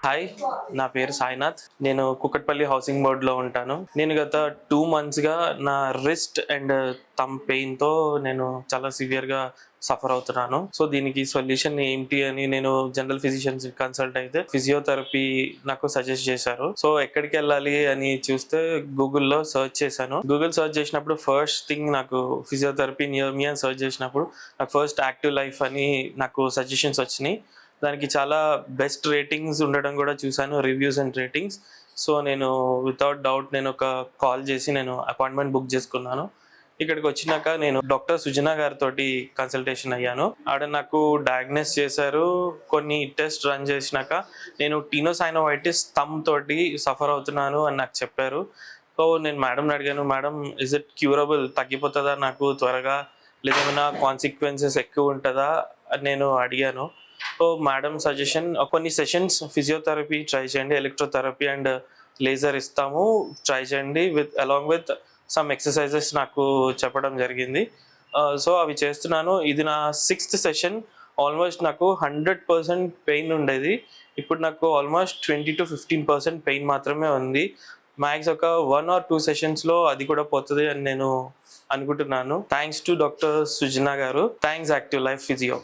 Hi, నా పేరు సాయినాథ్. నేను కుక్కట్పల్లి హౌసింగ్ బోర్డ్లో ఉంటాను. నేను గత 2 మంత్స్‌గా నా రిస్ట్ అండ్ థంబ్ పెయిన్‌తో నేను చాలా సివియర్‌గా సఫర్ అవుతున్నాను. సో, దీనికి సొల్యూషన్ ఏంటి అని నేను జనరల్ ఫిజిషియన్స్ కన్సల్ట్ అయితే ఫిజియోథెరపీ నాకు సజెస్ట్ చేశారు. సో, ఎక్కడికెళ్ళాలి అని చూస్తే గూగుల్‌లో సెర్చ్ చేశాను. గూగుల్ సెర్చ్ చేసినప్పుడు ఫస్ట్ థింగ్ నాకు ఫిజియోథెరపీ నియర్ మీ అని సెర్చ్ చేసినప్పుడు నాకు ఫస్ట్ యాక్టివ్ లైఫ్ అని నాకు సజెషన్స్ వచ్చినాయి. దానికి చాలా బెస్ట్ రేటింగ్స్ ఉండడం కూడా చూశాను, రివ్యూస్ అండ్ రేటింగ్స్. సో, నేను వితౌట్ డౌట్ నేను ఒక కాల్ చేసి నేను అపాయింట్మెంట్ బుక్ చేసుకున్నాను. ఇక్కడికి వచ్చినాక నేను డాక్టర్ సుజనా గారితోటి కన్సల్టేషన్ అయ్యాను. ఆడ నాకు డయాగ్నోస్ చేశారు. కొన్ని టెస్ట్ రన్ చేసినాక నేను టీనోసైనోవైటిస్ థంబ్ తోటి సఫర్ అవుతున్నాను అని నాకు చెప్పారు. సో, నేను మేడంని అడిగాను, మేడం ఇస్ ఇట్ క్యూరబుల్, తగ్గిపోతుందా నాకు త్వరగా, లేదా ఏమైనా కాన్సిక్వెన్సెస్ ఎక్కువ ఉంటుందా అని నేను అడిగాను. సో, మేడం సజెషన్ కొన్ని సెషన్స్ ఫిజియోథెరపీ ట్రై చేయండి, ఎలక్ట్రోథెరపీ అండ్ లేజర్ ఇస్తాము, ట్రై చేయండి అలాంగ్ విత్ సమ్ ఎక్సర్సైజెస్ నాకు చెప్పడం జరిగింది. సో, అవి చేస్తున్నాను. ఇది నా 6th సెషన్. ఆల్మోస్ట్ నాకు 100% పెయిన్ ఉండేది. ఇప్పుడు నాకు ఆల్మోస్ట్ 20-15% పెయిన్ మాత్రమే ఉంది. మ్యాక్స్ ఒక 1 or 2 సెషన్స్‌లో అది కూడా పోతది అని నేను అనుకుంటున్నాను. థాంక్స్ టు డాక్టర్ సుజనా గారు. Thanks active life physio.